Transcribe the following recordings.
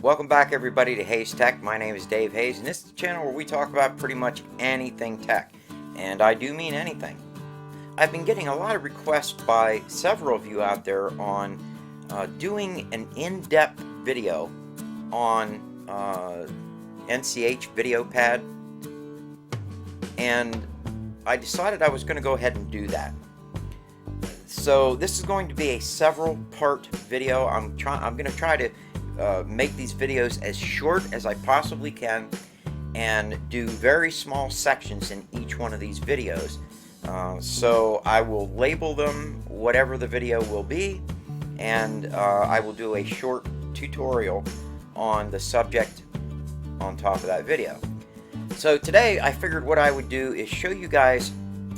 Welcome back everybody to Hayes Tech. My name is Dave Hayes, and this is the channel where we talk about pretty much anything tech. And I do mean anything. I've been getting a lot of requests by several of you out there on doing an in-depth video on NCH VideoPad, and I decided I was going to go ahead and do that. So this is going to be a several part video. I'm going to try to make these videos as short as I possibly can and do very small sections in each one of these videos. So I will label them whatever the video will be, and I will do a short tutorial on the subject on top of that video. So today I figured what I would do is show you guys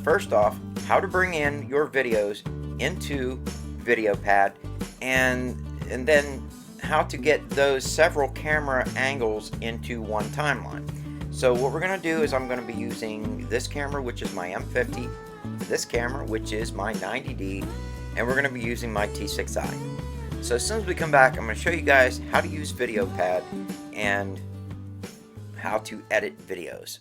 first off how to bring in your videos into VideoPad, and then how to get those several camera angles into one timeline. So what we're going to do is I'm going to be using this camera, which is my M50, this camera, which is my 90D, and we're going to be using my T6i. So as soon as we come back, I'm going to show you guys how to use VideoPad and how to edit videos.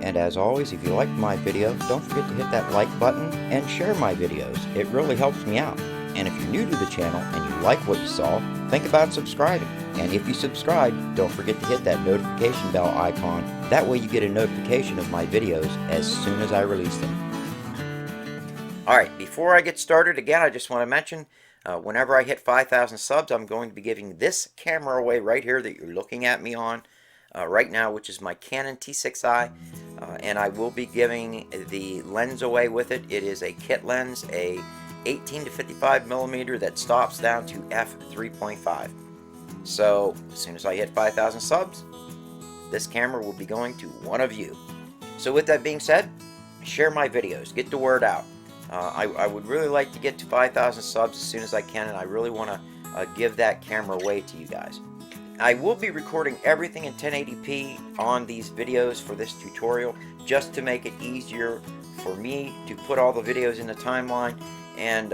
And as always, if you liked my video, don't forget to hit that like button and share my videos. It really helps me out. And if you're new to the channel and you like what you saw, think about subscribing. And if you subscribe, don't forget to hit that notification bell icon. That way you get a notification of my videos as soon as I release them. Alright, before I get started, again, I just want to mention, whenever I hit 5,000 subs, I'm going to be giving this camera away right here that you're looking at me on right now, which is my Canon T6i. And I will be giving the lens away with it. It is a kit lens, a 18 to 55 millimeter that stops down to f3.5. So as soon as I hit 5,000 subs, this camera will be going to one of you. So with that being said, share my videos, get the word out. I would really like to get to 5,000 subs as soon as I can, and I really want to give that camera away to you guys. I will be recording everything in 1080p on these videos for this tutorial, just to make it easier for me to put all the videos in the timeline. And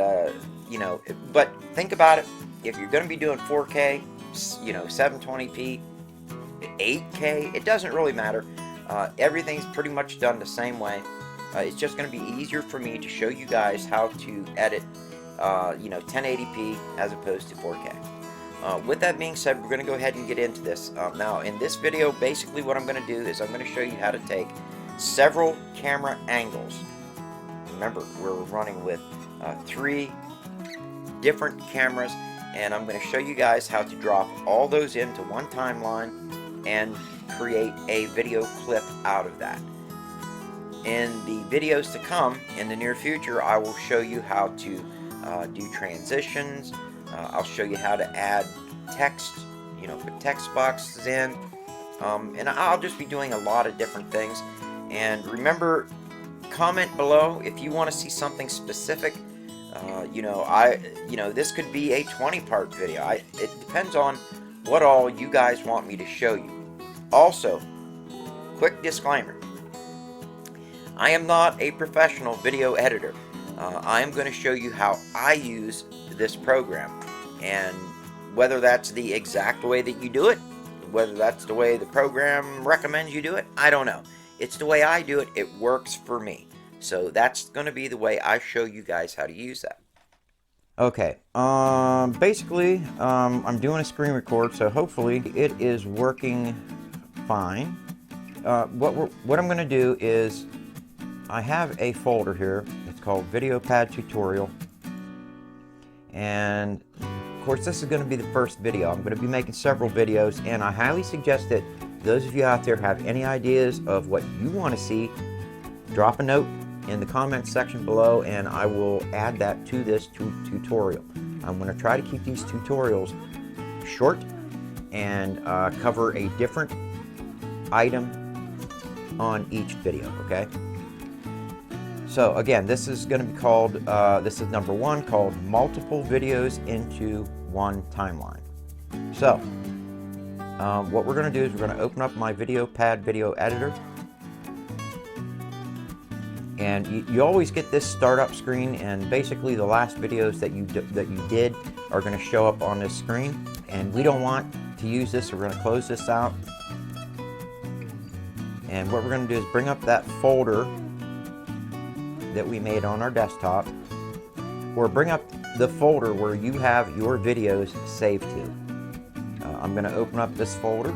you know, but think about it, if you're going to be doing 4K, you know, 720p, 8K, it doesn't really matter. Everything's pretty much done the same way. It's just going to be easier for me to show you guys how to edit, you know, 1080p as opposed to 4K. With that being said, we're going to go ahead and get into this. Now, in this video, basically what I'm going to do is I'm going to show you how to take several camera angles. Remember, we're running with 3 different cameras, and I'm going to show you guys how to drop all those into one timeline and create a video clip out of that. In the videos to come, in the near future, I will show you how to do transitions. I'll show you how to add text, you know, put text boxes in, and I'll just be doing a lot of different things. And remember, comment below if you want to see something specific. You know, this could be a 20-part video. It depends on what all you guys want me to show you. Also, quick disclaimer: I am not a professional video editor. I am going to show you how I use this program, and whether that's the exact way that you do it, whether that's the way the program recommends you do it, I don't know. It's the way I do it. It works for me. So that's going to be the way I show you guys how to use that. Okay, basically, I'm doing a screen record, so hopefully it is working fine. What I'm going to do is, I have a folder here. It's called VideoPad Tutorial. And of course, this is going to be the first video. I'm going to be making several videos, and I highly suggest that those of you out there have any ideas of what you want to see, drop a note in the comments section below, and I will add that to this tutorial. I'm going to try to keep these tutorials short and cover a different item on each video, okay? So again, this is going to be called, this is number 1, called multiple videos into one timeline. So what we're going to do is we're going to open up my VideoPad video editor. And you always get this startup screen, and basically the last videos that you did are going to show up on this screen. And we don't want to use this, so we're going to close this out. And what we're going to do is bring up that folder that we made on our desktop, or bring up the folder where you have your videos saved to. I'm going to open up this folder,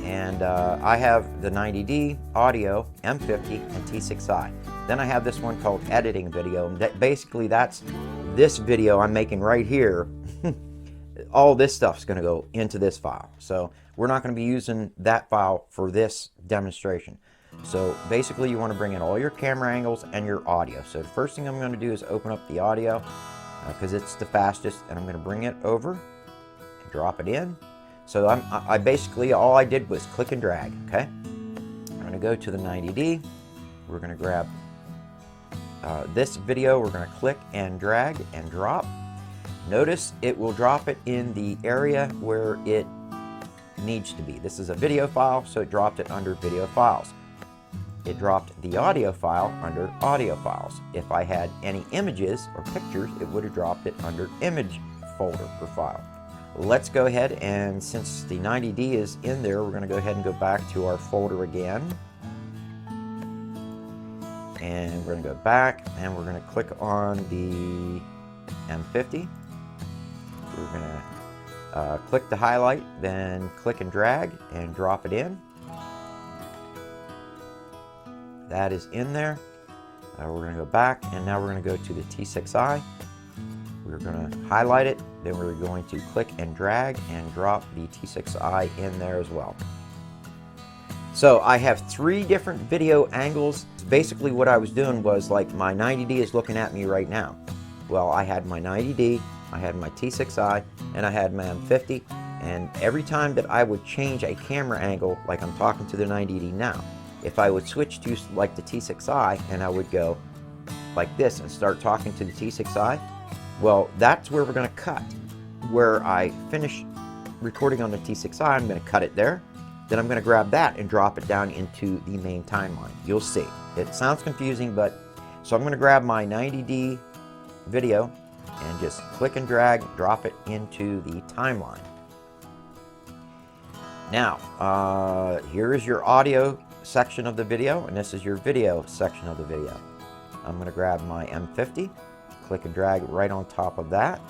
and I have the 90D, audio, M50, and T6i. Then I have this one called editing video, and basically that's this video I'm making right here. All this stuff's going to go into this file, so we're not going to be using that file for this demonstration. So basically you want to bring in all your camera angles and your audio. So the first thing I'm going to do is open up the audio because it's the fastest, and I'm going to bring it over and drop it in. So I basically, all I did was click and drag. Okay, I'm going to go to the 90D. We're going to grab this video. We're going to click and drag and drop. Notice it will drop it in the area where it needs to be. This is a video file, so it dropped it under video files. It dropped the audio file under audio files. If I had any images or pictures, it would have dropped it under image folder or file. Let's go ahead, and since the 90D is in there, we're going to go ahead and go back to our folder again. And we're going to go back, and we're going to click on the M50. We're going to click the highlight, then click and drag and drop it in. That is in there. We're going to go back, and now we're going to go to the T6i. We're going to highlight it, then we're going to click and drag and drop the T6i in there as well. So I have 3 different video angles. Basically what I was doing was, like, my 90D is looking at me right now. Well, I had my 90D, I had my T6i, and I had my M50, and every time that I would change a camera angle, like I'm talking to the 90D now, if I would switch to like the T6i and I would go like this and start talking to the T6i, well, that's where we're going to cut. Where I finish recording on the T6i, I'm going to cut it there. Then I'm going to grab that and drop it down into the main timeline. You'll see. It sounds confusing, but so I'm going to grab my 90D video and just click and drag, drop it into the timeline. Now, here is your audio section of the video, and this is your video section of the video. I'm going to grab my M50, click and drag right on top of that.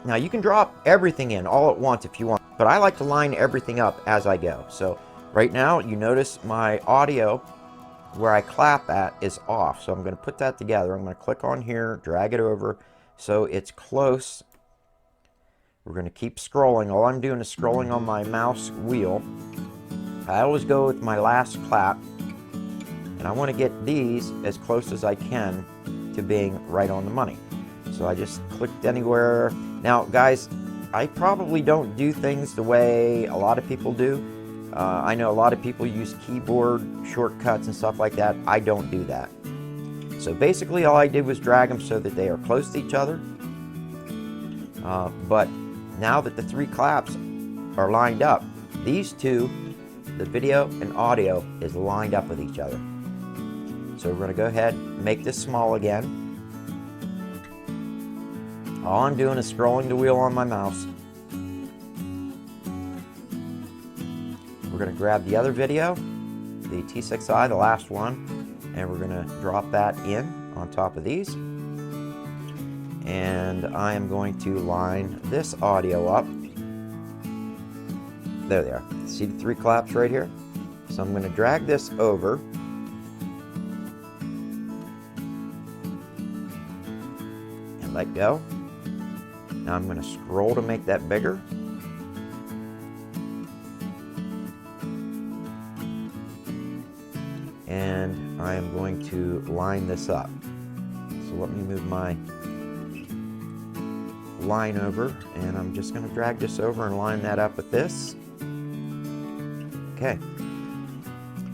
Now you can drop everything in all at once if you want, but I like to line everything up as I go. So right now you notice my audio where I clap at is off, so I'm going to put that together. I'm going to click on here, drag it over so it's close. We're going to keep scrolling. All I'm doing is scrolling on my mouse wheel. I always go with my last clap, and I want to get these as close as I can to being right on the money. So I just clicked anywhere. Now guys, I probably don't do things the way a lot of people do. I know a lot of people use keyboard shortcuts and stuff like that. I don't do that. So basically all I did was drag them so that they are close to each other. But now that the 3 claps are lined up, these 2, the video and audio, is lined up with each other. So we're going to go ahead and make this small again. All I'm doing is scrolling the wheel on my mouse. We're going to grab the other video, the T6i, the last one, and we're going to drop that in on top of these. And I am going to line this audio up. There they are. See the 3 claps right here? So I'm going to drag this over. And let go. Now I'm going to scroll to make that bigger. And I am going to line this up. So let me move my line over, and I'm just going to drag this over and line that up with this. Okay.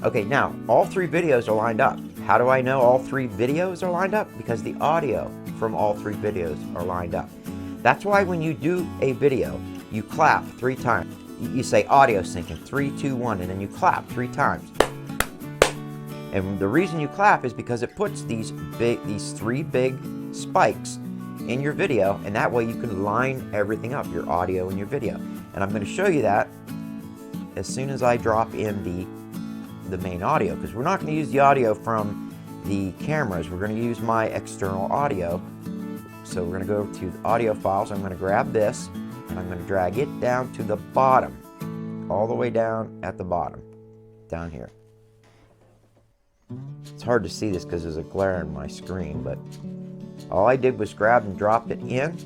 Okay, now all 3 videos are lined up. How do I know all 3 videos are lined up? Because the audio from all 3 videos are lined up. That's why when you do a video, you clap 3 times. You say audio syncing, 3, 2, 1, and then you clap 3 times. And the reason you clap is because it puts these 3 big spikes in your video, and that way you can line everything up, your audio and your video. And I'm going to show you that as soon as I drop in the main audio, because we're not going to use the audio from the cameras. We're going to use my external audio. So we're going to go to the audio files. I'm going to grab this and I'm going to drag it down to the bottom, all the way down at the bottom, down here. It's hard to see this because there's a glare on my screen, but all I did was grab and dropped it in.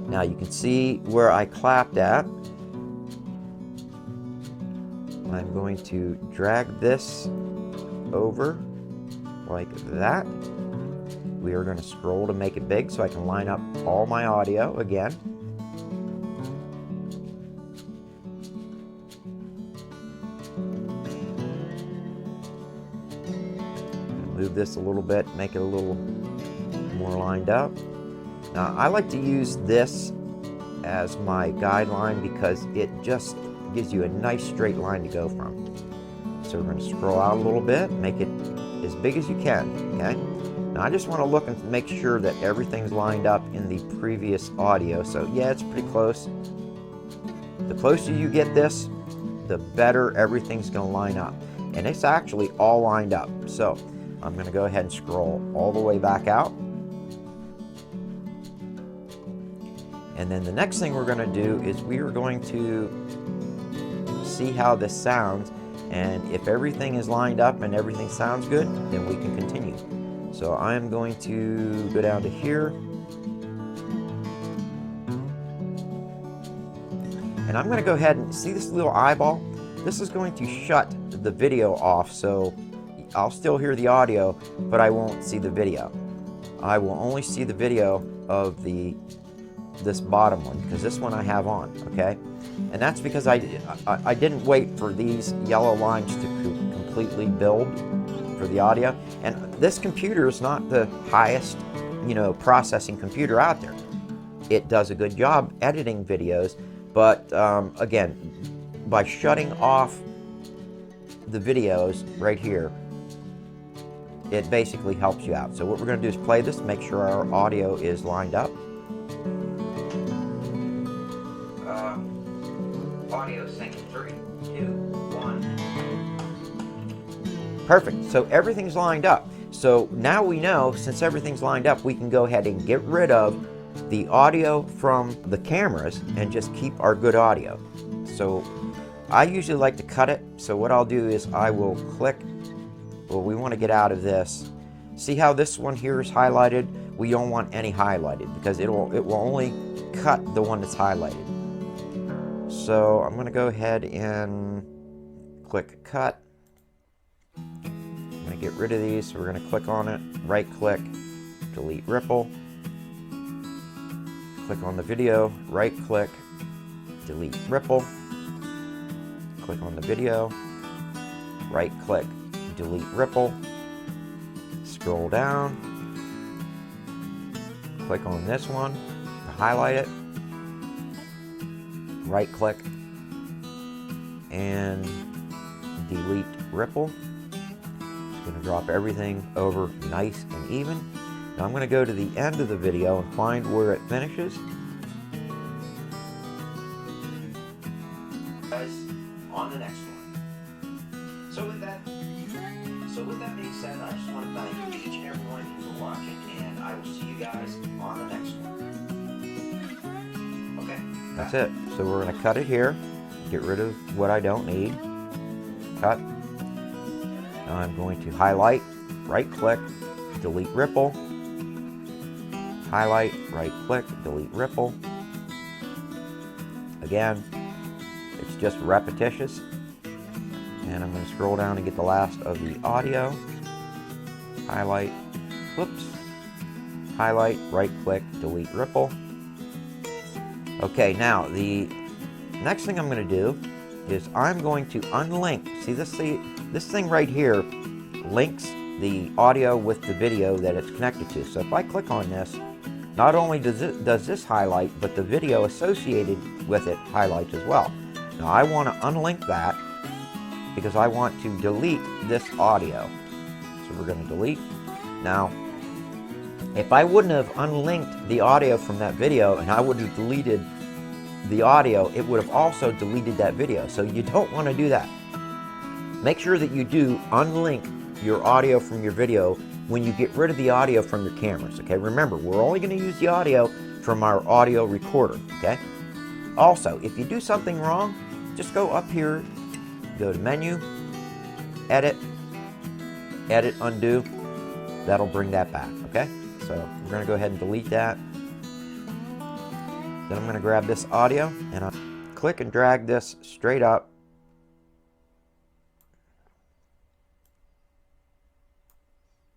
Now you can see where I clapped at. I'm going to drag this over like that. We are going to scroll to make it big so I can line up all my audio again. Move this a little bit, make it a little more lined up. Now I like to use this as my guideline because it just gives you a nice straight line to go from. So we're going to scroll out a little bit, make it as big as you can, okay? Now I just want to look and make sure that everything's lined up in the previous audio. So yeah, it's pretty close. The closer you get this, the better everything's going to line up. And it's actually all lined up. So I'm going to go ahead and scroll all the way back out. And then the next thing we're going to do is we are going to see how this sounds. And if everything is lined up and everything sounds good, then we can continue. So I'm going to go down to here. And I'm going to go ahead and see this little eyeball. This is going to shut the video off, so I'll still hear the audio, but I won't see the video. I will only see the video of this bottom one, because this one I have on, okay? And that's because I didn't wait for these yellow lines to completely build for the audio. And this computer is not the highest, processing computer out there. It does a good job editing videos, but again, by shutting off the videos right here, it basically helps you out. So what we're going to do is play this, make sure our audio is lined up. Audio syncing, 3, 2, 1. Perfect. So everything's lined up. So now we know, since everything's lined up, we can go ahead and get rid of the audio from the cameras and just keep our good audio. So I usually like to cut it. So what I'll do is I will click. Well, we want to get out of this. See how this one here is highlighted? We don't want any highlighted because it will only cut the one that's highlighted. So I'm going to go ahead and click cut. I'm going to get rid of these. So we're going to click on it, right click, delete ripple. Click on the video, right click, delete ripple. Click on the video, right click, delete ripple. Scroll down, click on this one to highlight it, right click and delete ripple. It's going to drop everything over nice and even. Now I'm going to go to the end of the video and find where it finishes. On the next one. So with that being said, I just want to thank each and every one of you for watching, and I will see you guys on the next one. Okay. That's it. So we're going to cut it here, get rid of what I don't need. Cut. Now I'm going to highlight, right click, delete ripple. Highlight, right click, delete ripple. Again, it's just repetitious. And I'm going to scroll down and get the last of the audio. Highlight, whoops. Highlight, right click, delete ripple. Okay, now the next thing I'm going to do is I'm going to unlink. See this thing right here links the audio with the video that it's connected to. So if I click on this, not only does this highlight, but the video associated with it highlights as well. Now I want to unlink that because I want to delete this audio. So we're going to delete. Now, if I wouldn't have unlinked the audio from that video and I would have deleted the audio, it would have also deleted that video. So you don't want to do that. Make sure that you do unlink your audio from your video when you get rid of the audio from your cameras, okay? Remember, we're only going to use the audio from our audio recorder, okay? Also, if you do something wrong, just go up here, go to Menu, Edit, Undo. That'll bring that back, okay? So we're going to go ahead and delete that. Then I'm going to grab this audio and I'll click and drag this straight up.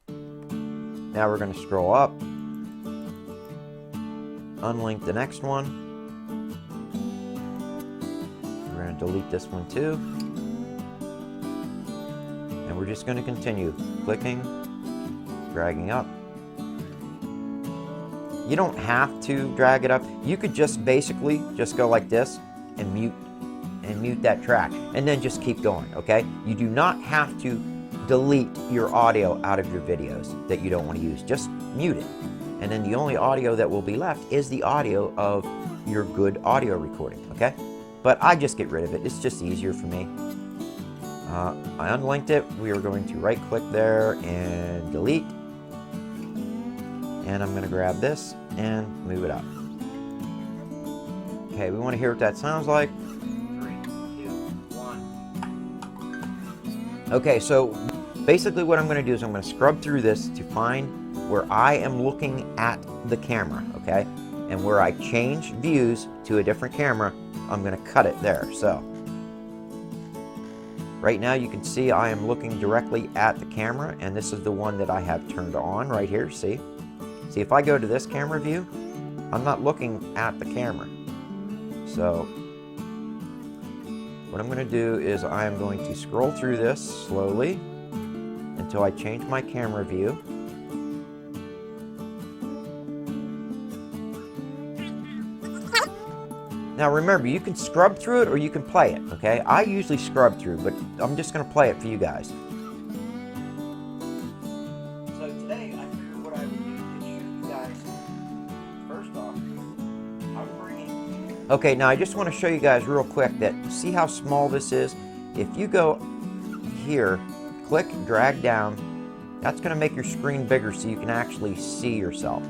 Now we're going to scroll up, unlink the next one. We're going to delete this one too. And we're just going to continue clicking, dragging up. You don't have to drag it up. You could just basically just go like this and mute that track and then just keep going, okay? You do not have to delete your audio out of your videos that you don't want to use. Just mute it. And then the only audio that will be left is the audio of your good audio recording, okay? But I just get rid of it. It's just easier for me. I unlinked it. We are going to right click there and delete. And I'm going to grab this and move it up. Okay, we want to hear what that sounds like. 3, 2, 1. Okay, so basically what I'm going to do is I'm going to scrub through this to find where I am looking at the camera, okay? And where I change views to a different camera, I'm going to cut it there. So right now you can see I am looking directly at the camera, and this is the one that I have turned on right here, see? See, if I go to this camera view, I'm not looking at the camera. So what I'm going to do is I am going to scroll through this slowly until I change my camera view. Now remember, you can scrub through it or you can play it, okay? I usually scrub through, but I'm just going to play it for you guys. So today, I figured what I would do is show you guys, first off, I'm bringing... Okay, now I just want to show you guys real quick that, see how small this is? If you go here, click, drag down, that's going to make your screen bigger so you can actually see yourself.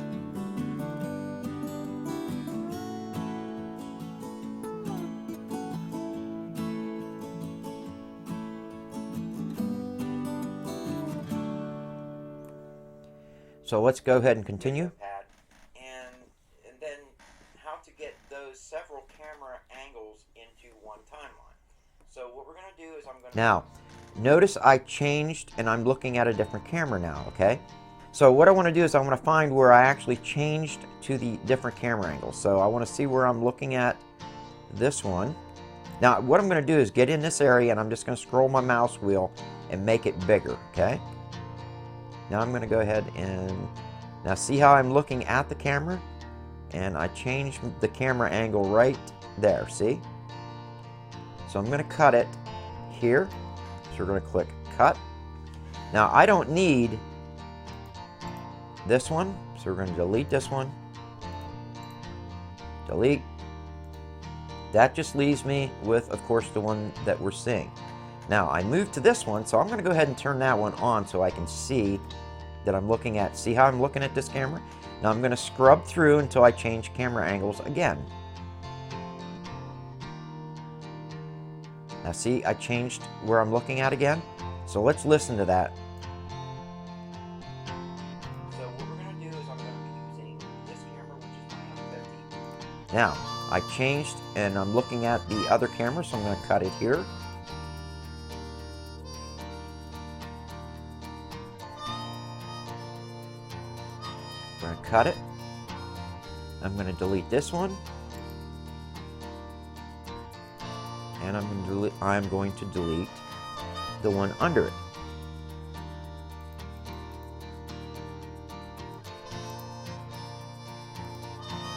So let's go ahead and continue. And then how to get those several camera angles into one timeline. So what we're going to do is I'm going to... Now, notice I changed and I'm looking at a different camera now, okay? So what I want to do is I want to find where I actually changed to the different camera angles. So I want to see where I'm looking at this one. Now what I'm going to do is get in this area and I'm just going to scroll my mouse wheel and make it bigger, okay? Now I'm going to go ahead and, now see how I'm looking at the camera? And I changed the camera angle right there, see? So I'm going to cut it here. So we're going to click cut. Now I don't need this one, so we're going to delete this one. Delete. That just leaves me with, of course, the one that we're seeing. Now I moved to this one, so I'm going to go ahead and turn that one on so I can see that I'm looking at. See how I'm looking at this camera? Now I'm going to scrub through until I change camera angles again. Now see, I changed where I'm looking at again. So let's listen to that. So what we're going to do is I'm going to be using this camera, which is my M50. Now I changed and I'm looking at the other camera, so I'm going to cut it here. I'm going to cut it. I'm going to delete this one. and I'm going to delete the one under it.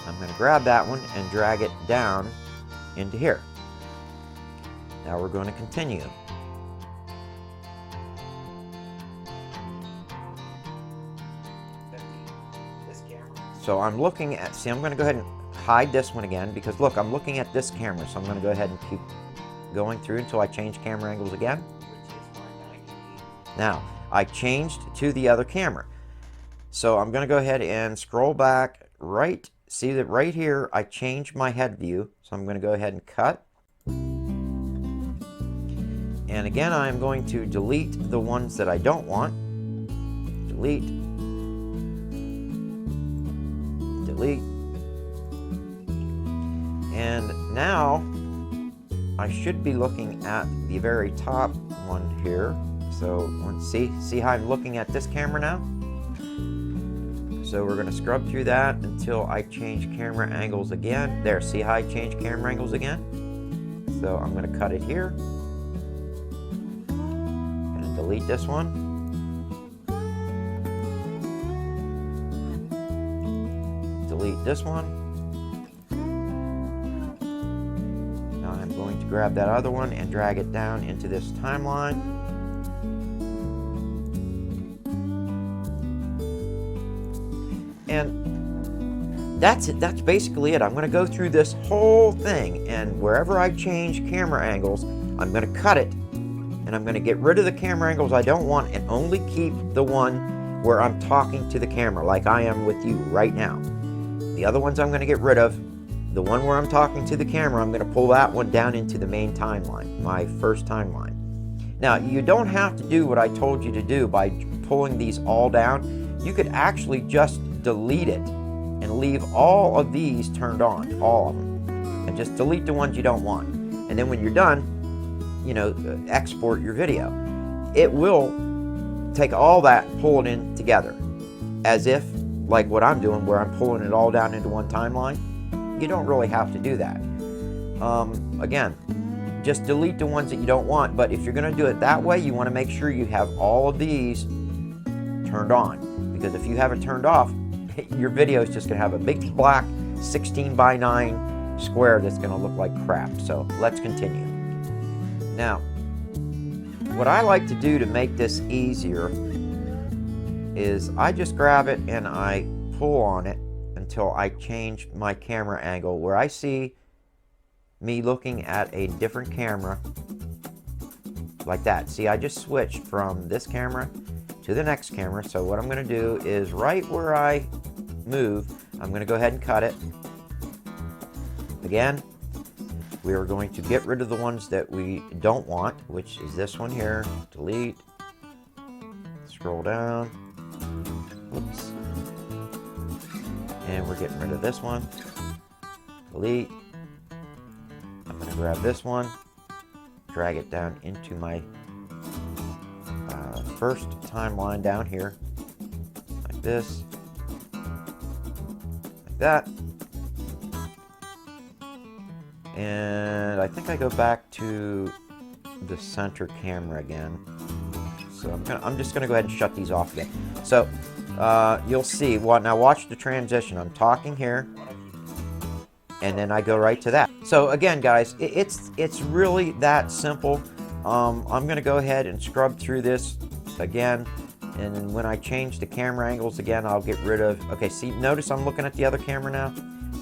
I'm going to grab that one and drag it down into here. Now we're going to continue. So I'm looking at, see, I'm going to go ahead and hide this one again because look, I'm looking at this camera, so I'm going to go ahead and keep going through until I change camera angles again. Now, I changed to the other camera. So I'm going to go ahead and scroll back right, see that right here I changed my head view. So I'm going to go ahead and cut. And again, I'm going to delete the ones that I don't want. Delete. Delete. And now I should be looking at the very top one here. So see how I'm looking at this camera now? So we're going to scrub through that until I change camera angles again. There, see how I change camera angles again? So I'm going to cut it here. And delete this one. Delete this one. Now I'm going to grab that other one and drag it down into this timeline. And that's it. That's basically it. I'm going to go through this whole thing, and wherever I change camera angles, I'm going to cut it, and I'm going to get rid of the camera angles I don't want and only keep the one where I'm talking to the camera, like I am with you right now. The other ones I'm going to get rid of. The one where I'm talking to the camera, I'm going to pull that one down into the main timeline, my first timeline. Now, you don't have to do what I told you to do by pulling these all down. You could actually just delete it and leave all of these turned on, all of them, and just delete the ones you don't want. And then when you're done, you know, export your video. It will take all that and pull it in together, as if like what I'm doing, where I'm pulling it all down into one timeline. You don't really have to do that. Again, just delete the ones that you don't want, but if you're going to do it that way, you want to make sure you have all of these turned on, because if you have it turned off, your video is just going to have a big black 16:9 square that's going to look like crap. So let's continue. Now, what I like to do to make this easier is I just grab it and I pull on it until I change my camera angle where I see me looking at a different camera like that. See, I just switched from this camera to the next camera. So what I'm going to do is right where I move, I'm going to go ahead and cut it. Again, we are going to get rid of the ones that we don't want, which is this one here. Delete. Scroll down. Oops. And we're getting rid of this one. Delete. I'm going to grab this one, drag it down into my first timeline down here, like this, like that. And I think I go back to the center camera again. So I'm just gonna go ahead and shut these off again. So you'll see. Well, now watch the transition. I'm talking here, and then I go right to that. So again, guys, it's really that simple. I'm gonna go ahead and scrub through this again, and then when I change the camera angles again, I'll get rid of. Okay, see, notice I'm looking at the other camera now.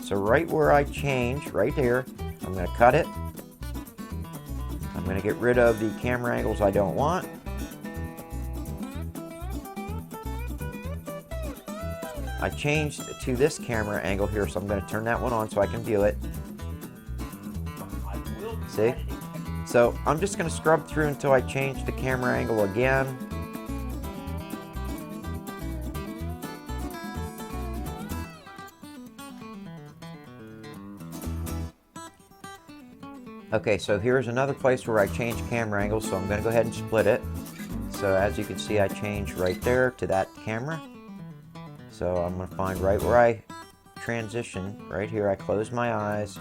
So right where I change, right here, I'm gonna cut it. I'm gonna get rid of the camera angles I don't want. I changed to this camera angle here, so I'm going to turn that one on so I can view it. See? So I'm just going to scrub through until I change the camera angle again. Okay, so here's another place where I change camera angle, so I'm going to go ahead and split it. So as you can see, I changed right there to that camera. So I'm going to find right where I transition, right here. I close my eyes,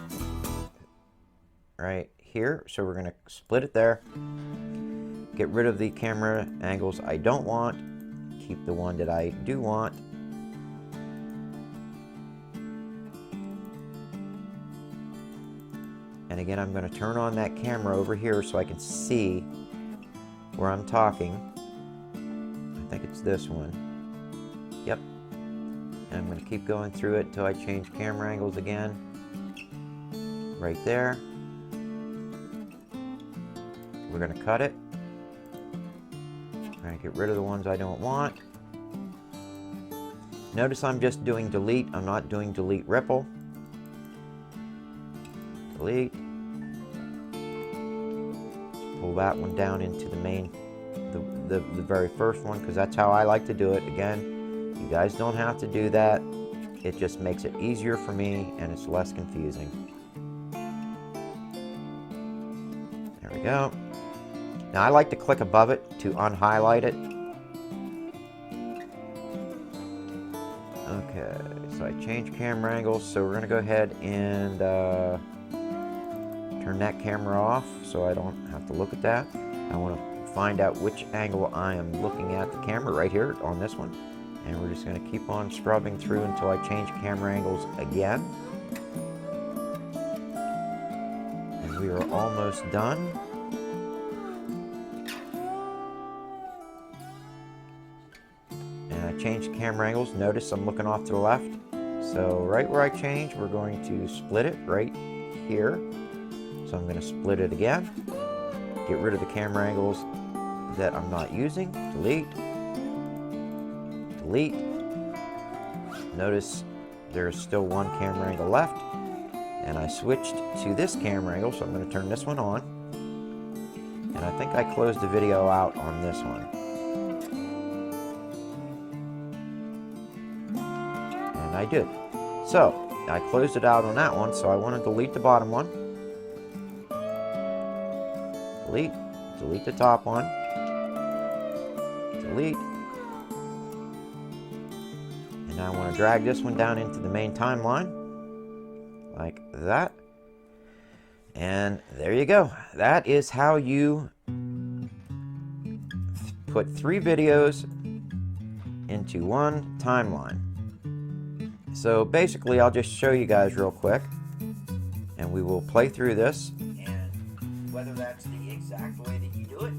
right here, so we're going to split it there. Get rid of the camera angles I don't want. Keep the one that I do want. And again, I'm going to turn on that camera over here so I can see where I'm talking. I think it's this one. Yep. And I'm going to keep going through it until I change camera angles again. Right there. We're going to cut it. I'm going to get rid of the ones I don't want. Notice I'm just doing delete. I'm not doing delete ripple. Delete. Pull that one down into the main, the very first one, because that's how I like to do it. Again, you guys don't have to do that. It just makes it easier for me and it's less confusing. There we go. Now I like to click above it to unhighlight it. Okay, so I changed camera angles, so we're going to go ahead and turn that camera off so I don't have to look at that. I want to find out which angle I am looking at the camera right here on this one. And we're just going to keep on scrubbing through until I change camera angles again. And we are almost done. And I changed camera angles. Notice I'm looking off to the left. So right where I changed, we're going to split it right here. So I'm going to split it again, get rid of the camera angles that I'm not using, delete, delete. Notice there's still one camera angle left, and I switched to this camera angle, so I'm going to turn this one on, and I think I closed the video out on this one. And I did. So I closed it out on that one, so I want to delete the bottom one. Delete, delete the top one, delete, and now I want to drag this one down into the main timeline, like that, and there you go. That is how you put 3 videos into one timeline. So basically, I'll just show you guys real quick, and we will play through this. Whether that's the exact way that you do it,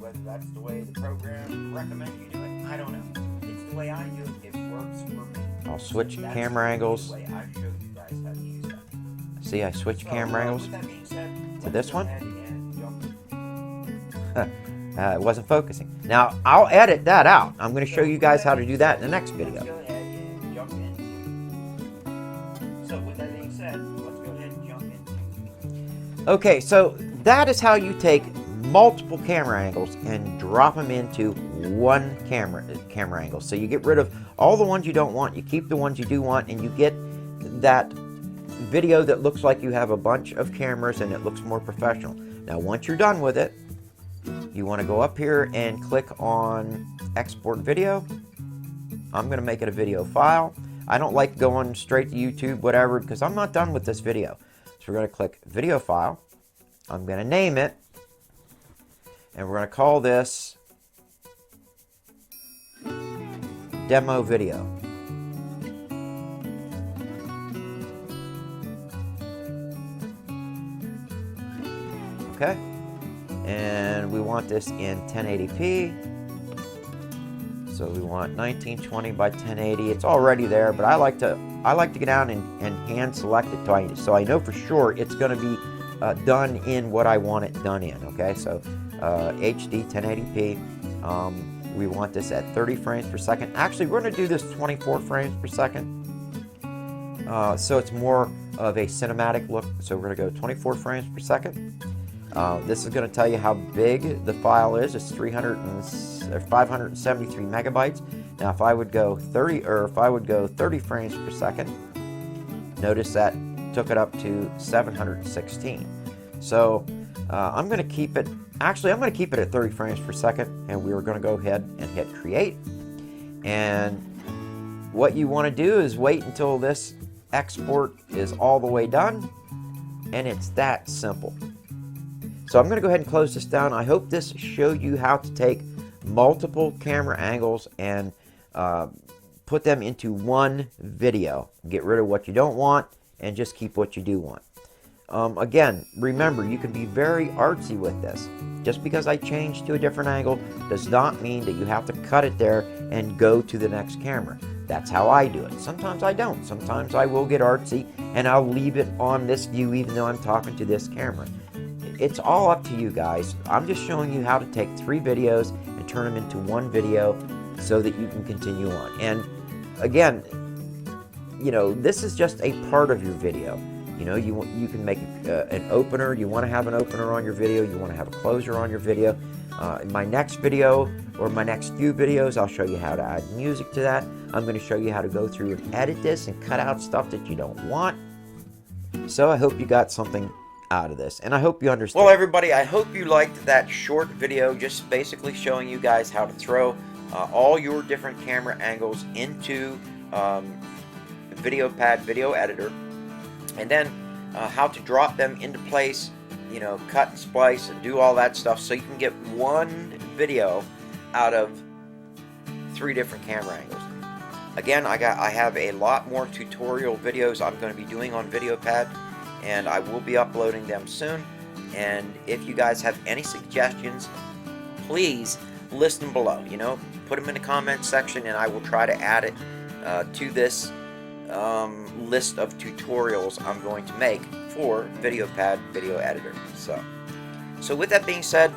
whether that's the way the program recommends you do it, I don't know. It's the way I do it. It works for me. I'll switch camera angles. The way I showed you guys how to use that. See, I switched camera angles to this one. It wasn't focusing. Now, I'll edit that out. I'm going to show you guys how to do that in the next video. So with that being said, let's go ahead and jump into. Okay, so that is how you take multiple camera angles and drop them into one camera angle. So you get rid of all the ones you don't want, you keep the ones you do want, and you get that video that looks like you have a bunch of cameras and it looks more professional. Now once you're done with it, you want to go up here and click on export video. I'm going to make it a video file. I don't like going straight to YouTube, whatever, because I'm not done with this video. So we're going to click video file. I'm going to name it, and we're going to call this demo video. Okay, and we want this in 1080p. So we want 1920 by 1080. It's already there, but I like to get down and hand select it so I know for sure it's going to be done in what I want it done in. Okay, so HD 1080p. We want this at 30 frames per second. Actually, we're going to do this 24 frames per second. So it's more of a cinematic look. So we're going to go 24 frames per second. This is going to tell you how big the file is. It's 573 megabytes. Now, if I would go 30 frames per second, notice that took it up to 716. So I'm going to keep it. Actually, I'm going to keep it at 30 frames per second, and we are going to go ahead and hit create. And what you want to do is wait until this export is all the way done, and it's that simple. So I'm going to go ahead and close this down. I hope this showed you how to take multiple camera angles and put them into one video. Get rid of what you don't want and just keep what you do want. Again, remember, you can be very artsy with this. Just because I changed to a different angle does not mean that you have to cut it there and go to the next camera. That's how I do it. Sometimes I don't. Sometimes I will get artsy and I'll leave it on this view even though I'm talking to this camera. It's all up to you guys. I'm just showing you how to take 3 videos and turn them into one video so that you can continue on. And again, you know, this is just a part of your video. You know, you can make an opener. You want to have an opener on your video. You want to have a closer on your video. In my next video or my next few videos, I'll show you how to add music to that. I'm going to show you how to go through and edit this and cut out stuff that you don't want. So I hope you got something out of this, and I hope you understand. Well, everybody, I hope you liked that short video, just basically showing you guys how to throw all your different camera angles into VideoPad video editor, and then how to drop them into place, you know, cut and splice and do all that stuff so you can get one video out of 3 different camera angles. Again, I have a lot more tutorial videos I'm going to be doing on VideoPad, and I will be uploading them soon. And if you guys have any suggestions, please list them below. You know, put them in the comment section, and I will try to add it to this list of tutorials I'm going to make for VideoPad video editor. So with that being said,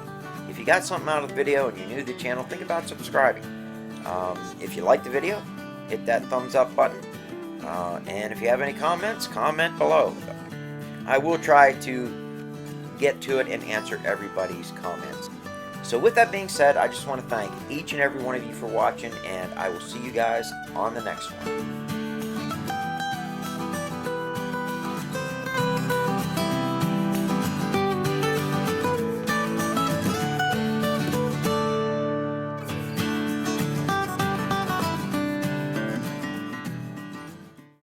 if you got something out of the video and you're new to the channel, think about subscribing. If you like the video, hit that thumbs up button, and if you have any comments, comment below. I will try to get to it and answer everybody's comments. So with that being said, I just want to thank each and every one of you for watching, and I will see you guys on the next one.